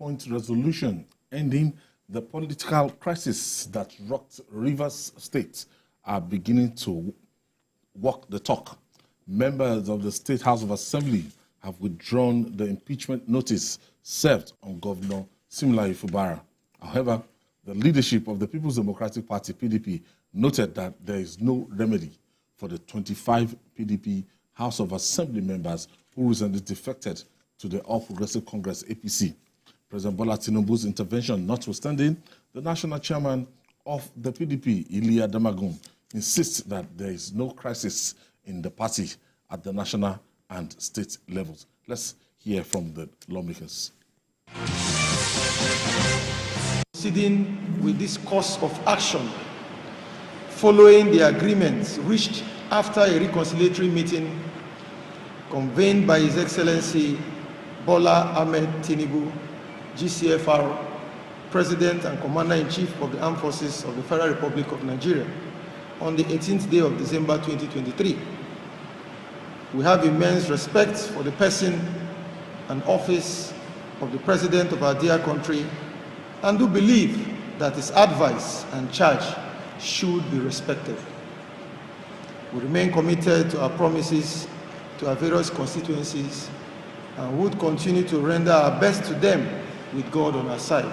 6-point resolution ending the political crisis that rocked Rivers State are beginning to walk the talk. Members of the State House of Assembly have withdrawn the impeachment notice served on Governor Siminalayi Fubara. However, the leadership of the People's Democratic Party, PDP, noted that there is no remedy for the 25 PDP House of Assembly members who recently defected to the All Progressive Congress, APC. President Bola Tinubu's intervention notwithstanding, the national chairman of the PDP, Iliya Damagun, insists that there is no crisis in the party at the national and state levels. Let's hear from the lawmakers. Proceeding with this course of action following the agreement reached after a reconciliatory meeting convened by His Excellency Bola Ahmed Tinubu, GCFR, President and Commander-in-Chief of the Armed Forces of the Federal Republic of Nigeria, on the 18th day of December 2023. We have immense respect for the person and office of the President of our dear country, and do believe that his advice and charge should be respected. We remain committed to our promises to our various constituencies and would continue to render our best to them with God on our side.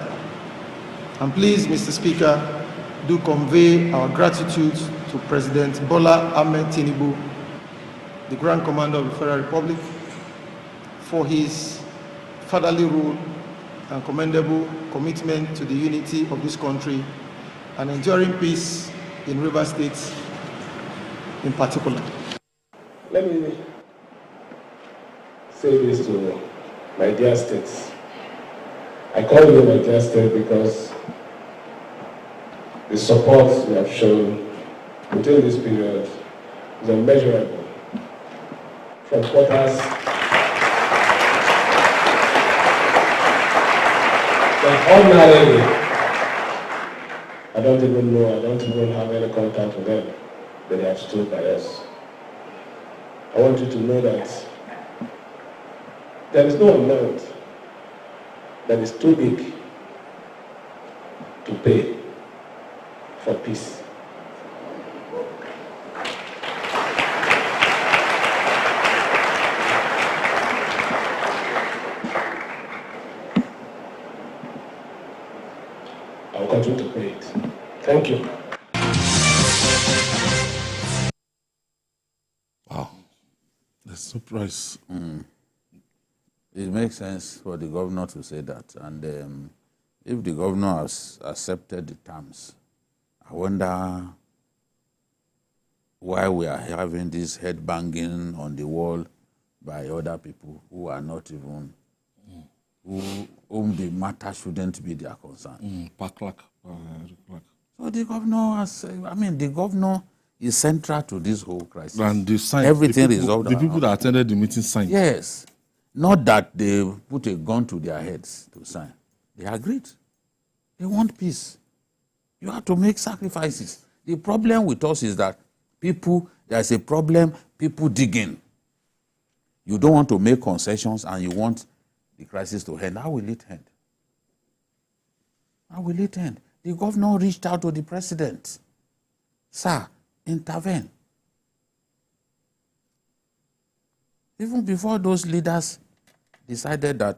And please, Mr. Speaker, do convey our gratitude to President Bola Ahmed Tinubu, the Grand Commander of the Federal Republic, for his fatherly rule and commendable commitment to the unity of this country and enduring peace in Rivers State in particular. Let me say this to my dear states. I call you my dear state because the support you have shown within this period is unmeasurable. From quarters, that ordinarily, I don't even have any contact with them, but they have stood by us. I want you to know that there is no amount that is too big to pay for peace. I will continue to pay it. Thank you. Wow, the surprise. It makes sense for the governor to say that. And if the governor has accepted the terms, I wonder why we are having this head banging on the wall by other people who are not even, whom the matter shouldn't be their concern. So the governor has, the governor is central to this whole crisis. And they signed, everything the people, resolved. The people that attended the meeting signed. Yes. Not that they put a gun to their heads to sign. They agreed. They want peace. You have to make sacrifices. The problem with us is that there's a problem, people digging. You don't want to make concessions and you want the crisis to end. How will it end? How will it end? The governor reached out to the president. Sir, intervene. Even before those leaders decided that,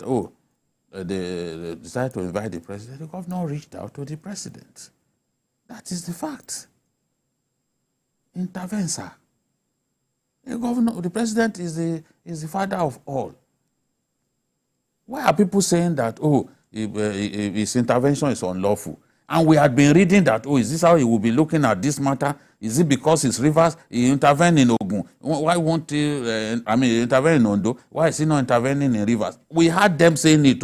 they decided to invite the president, the governor reached out to the president. That is the fact. Intervene, sir. The president is the father of all. Why are people saying that, his intervention is unlawful? And we had been reading that, is this how he will be looking at this matter? Is it because it's Rivers? He intervened in Ogun. Why won't he, intervene in Ondo? Why is he not intervening in Rivers? We had them saying it,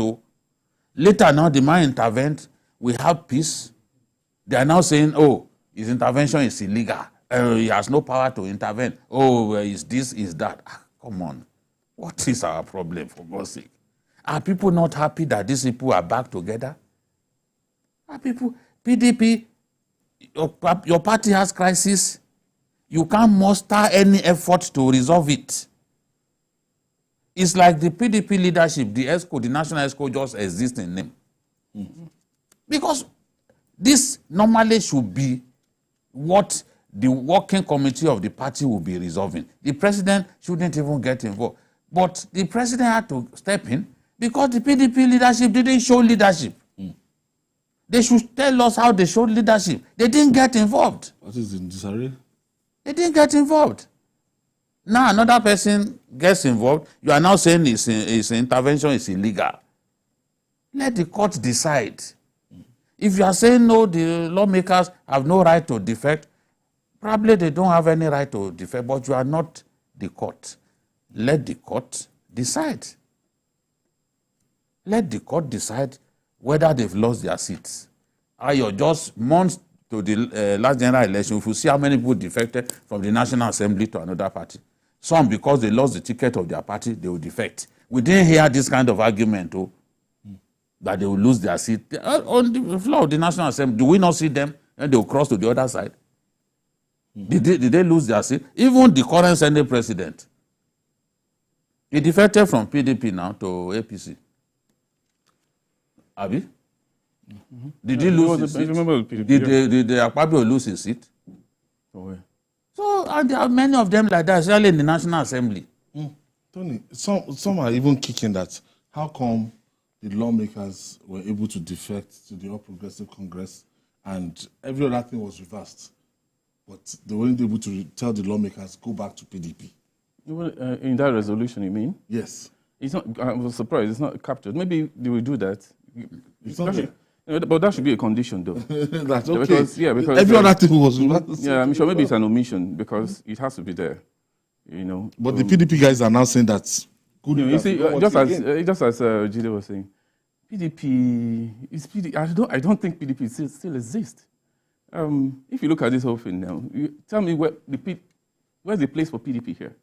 Later now, the man intervened. We have peace. They are now saying, his intervention is illegal. He has no power to intervene. Is this, is that? Come on. What is our problem, for God's sake? Are people not happy that these people are back together? Are people, PDP, your party has crisis. You can't muster any effort to resolve it. It's like the PDP leadership, the ESCO, the national ESCO just exists in name. Because this normally should be what the working committee of the party will be resolving. The president shouldn't even get involved. But the president had to step in because the PDP leadership didn't show leadership. They should tell us how they showed leadership. They didn't get involved. What is in disarray? They didn't get involved. Now another person gets involved. You are now saying his intervention is illegal. Let the court decide. If you are saying no, the lawmakers have no right to defect, probably they don't have any right to defect, but you are not the court. Let the court decide. Let the court decide whether they've lost their seats. You're just months to the last general election, if you see how many people defected from the National Assembly to another party. Some, because they lost the ticket of their party, they will defect. We didn't hear this kind of argument, that they will lose their seat. On the floor of the National Assembly, do we not see them and they will cross to the other side? Did they lose their seat? Even the current Senate president, he defected from PDP now to APC. Abi? Did he lose his seat? Did Akpabio lose his seat? So there are many of them like that, especially in the National Assembly. Tony, some are even kicking that. How come the lawmakers were able to defect to the All Progressive Congress and every other thing was reversed? But they weren't able to tell the lawmakers, go back to PDP. In that resolution, you mean? Yes. It's not. I was surprised. It's not captured. Maybe they will do that. It's not there. But that should be a condition, though. That's okay. Because every other thing was reversed. Yeah, I'm sure maybe it's an omission because it has to be there. But the PDP guys are now saying that's good. You see, just as Jide was saying, PDP is PDP. I don't think PDP still exists. If you look at this whole thing now, tell me where's the place for PDP here?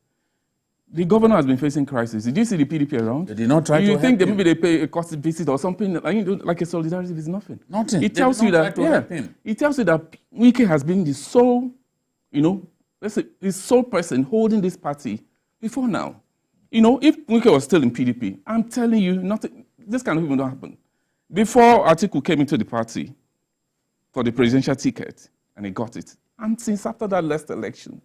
The governor has been facing crisis. Did you see the PDP around? They did not try to help him. You think maybe they pay a cost visit or something? Like a solidarity is nothing. Nothing. It tells you that it tells you that Wike has been the sole, let's say the sole person holding this party before now. If Wike was still in PDP, I'm telling you, nothing. This kind of even don't happen. Before Atiku came into the party for the presidential ticket, and he got it, and since after that last election,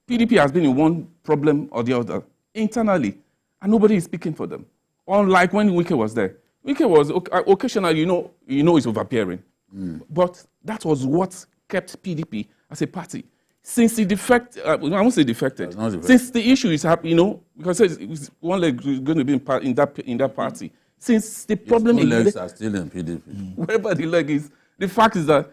PDP has been in one problem or the other internally, and nobody is speaking for them. Unlike when Wike was there. Wike was occasionally, it's overbearing. But that was what kept PDP as a party. Since he defected, I won't say defected, since the issue is happening, because it's one leg is going to be in that party. Since the problem is legs are still in PDP. Wherever the leg is, the fact is that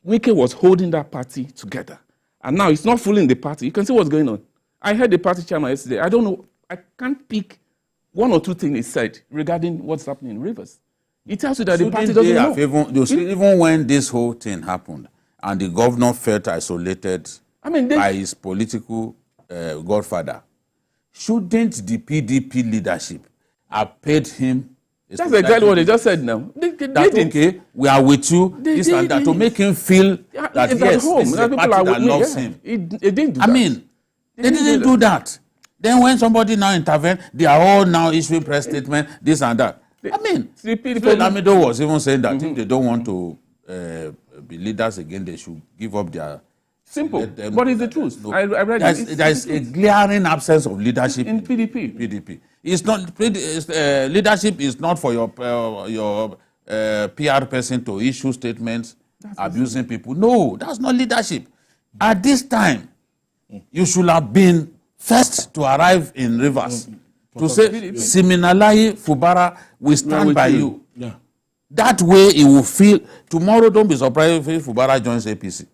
Wike was holding that party together. And now it's not fooling the party. You can see what's going on. I heard the party chairman yesterday. I don't know. I can't pick one or two things he said regarding what's happening in Rivers. It tells you that the party doesn't know. Even when this whole thing happened and the governor felt isolated by his political godfather, shouldn't the PDP leadership have paid him? That's exactly what they just said now. Okay, we are with you, this and that, to make him feel that yes, this is a party that loves him. They didn't do that. They didn't do that. Then when somebody now intervened, they are all now issuing press statement, this and that. Lamido was even saying that if they don't want to be leaders again, they should give up their... Simple, but it's the truth. No. I read there's a glaring absence of leadership in PDP. It's not leadership is not for your PR person to issue statements abusing people. No, that's not leadership. At this time, you should have been first to arrive in Rivers to say Siminalayi Fubara will stand by you. Yeah. That way, he will feel tomorrow. Don't be surprised if Fubara joins APC.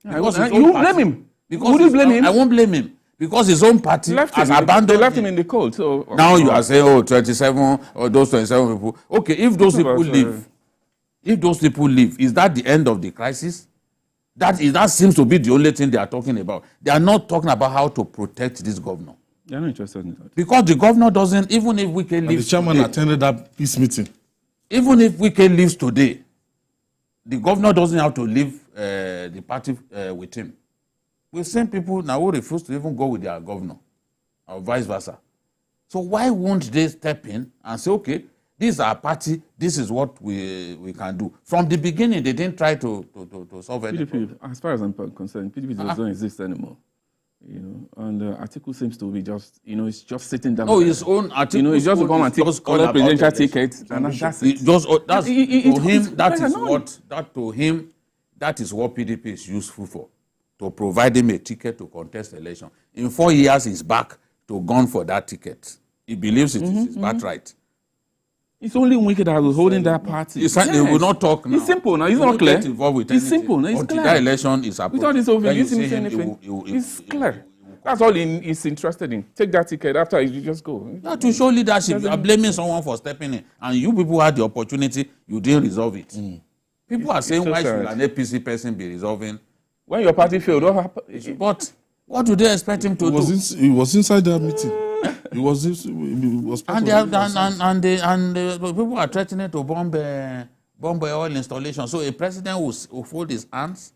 You blame him. Would you blame him? I won't blame him. Because his own party has abandoned him. They left him in the cold. So now you are saying, 27, or those 27 people. Okay, if those people leave, is that the end of the crisis? That seems to be the only thing they are talking about. They are not talking about how to protect this governor. They are not interested in that. Because the governor doesn't, even if Wike leaves the chairman attended that peace meeting. Even if Wike leaves today, the governor doesn't have to leave the party with him. We've seen people now who refuse to even go with their governor, or vice versa. So why won't they step in and say, okay, this is our party, this is what we can do? From the beginning, they didn't try to solve any problem. As far as I'm concerned, PDP doesn't exist anymore. You know, and the article seems to be just, you know, it's just sitting down. Oh, his own article. You know, it's just to come and take other presidential tickets, and that's it. To him, that is what PDP is useful for, to provide him a ticket to contest the election. In 4 years, he's back to gun for that ticket. He believes it is his birthright. It's only Wike that was holding that party. They will not talk now. It's simple now. It's not clear. It's simple now. It's until clear. that election is approved. Without this over, you see me say anything. It's clear. That's all he's interested in. Take that ticket. After you just go. Yeah, to show leadership, you are blaming someone for stepping in, and you people had the opportunity, you didn't resolve it. People are saying, why should an APC person be resolving? When your party failed, what happened? But what do they expect him to do? He was inside that meeting. He was part and people are threatening to bomb oil installation. So a president will fold his hands.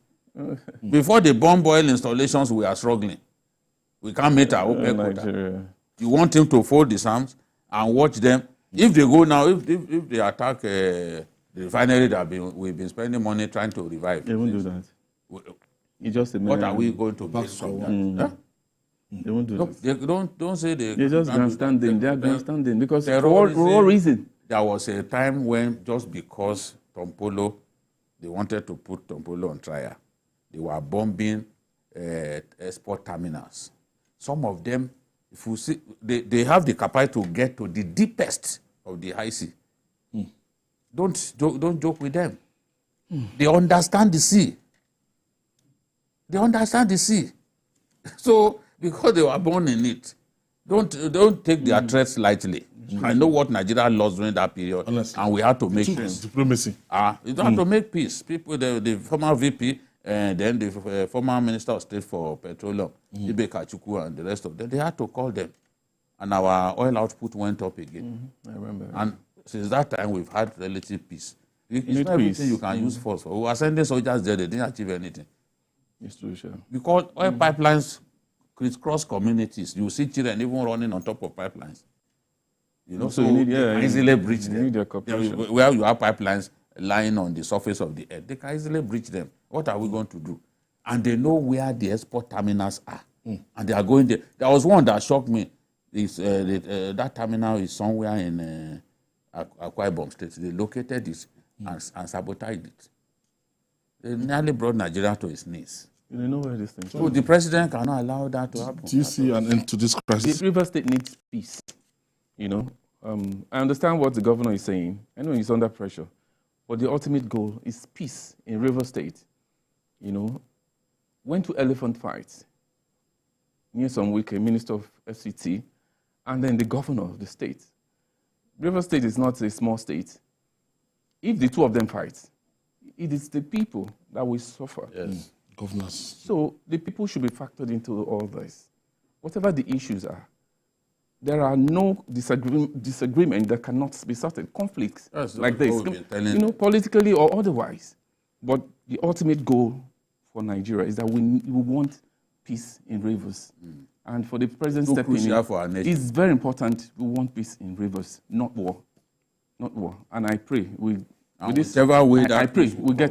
Before they bomb oil installations, we are struggling. We can't meet our open quota. You want him to fold his hands and watch them. If they go now, if they attack the refinery that we've been spending money trying to revive. They won't do that. What are we going to do from that? They won't do that. They don't say they. They're just grandstanding. They're grandstanding because for what reason? There was a time when just because Tompolo, they wanted to put Tompolo on trial, they were bombing export terminals. Some of them, if you see, they have the capacity to get to the deepest of the high sea. Don't joke with them. They understand the sea. They understand the sea. So because they were born in it, don't take their threats lightly. I know what Nigeria lost during that period, honestly, and we had to make peace. Diplomacy. You have to make peace. People, the former VP, and then the former Minister of State for Petroleum, Ibe Kachuku, and the rest of them, they had to call them. And our oil output went up again. I remember. And since that time, we've had relative peace. It's not everything you can use force for. We were sending soldiers there, they didn't achieve anything. It's true, sure. Because oil pipelines crisscross communities. You see children even running on top of pipelines. You know, so you can easily breach them. Where you have pipelines lying on the surface of the earth, they can easily breach them. What are we going to do? And they know where the export terminals are. And they are going there. There was one that shocked me. That terminal is somewhere in Akwa Ibom State. They located it and sabotaged it. They nearly brought Nigeria to its knees. You know where this thing is. So the president cannot allow that to happen. Do you see an end to this crisis? The River State needs peace. You know, I understand what the governor is saying. I know he's under pressure. But the ultimate goal is peace in River State. You know, went to elephant fights near some Wike, Minister of FCT, and then the governor of the state. River State is not a small state. If the two of them fight, it is the people that will suffer. Yes. Governors. So the people should be factored into all this. Whatever the issues are, there are no disagreement that cannot be sorted. Conflicts like this, you know, politically or otherwise. But the ultimate goal for Nigeria is that we want peace in rivers. And for the president stepping in, it's very important. We want peace in rivers, not war. Not war. And I pray we get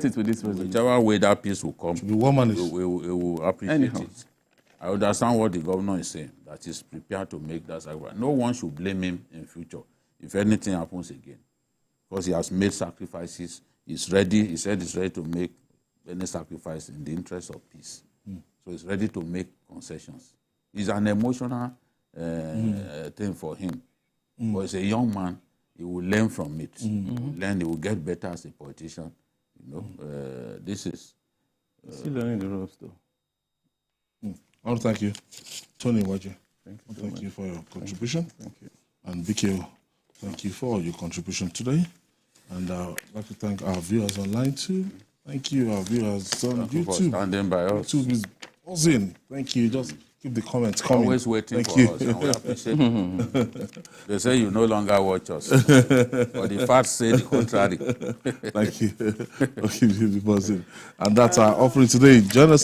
it with this resolution. Whichever way that peace will come, we will appreciate it. I understand what the governor is saying, that he's prepared to make that sacrifice. No one should blame him in future if anything happens again, because he has made sacrifices. He's ready. He said he's ready to make any sacrifice in the interest of peace. So he's ready to make concessions. It's an emotional thing for him. But he's a young man. He will learn from it. He will get better as a politician. You know, this is still learning the ropes, though. I want to thank you, Tony Waji. Thank you for your contribution. Thank you. And Vicky, thank you for your contribution today. And I'd like to thank our viewers online too. Thank you, our viewers on YouTube. For standing by us. YouTube is buzzing. Thank you. Just keep the comments coming. Always waiting Thank for you. us, and we appreciate it. They say you no longer watch us, but the facts say the contrary. Thank you. Okay, buzzing. And that's our offering today. Join us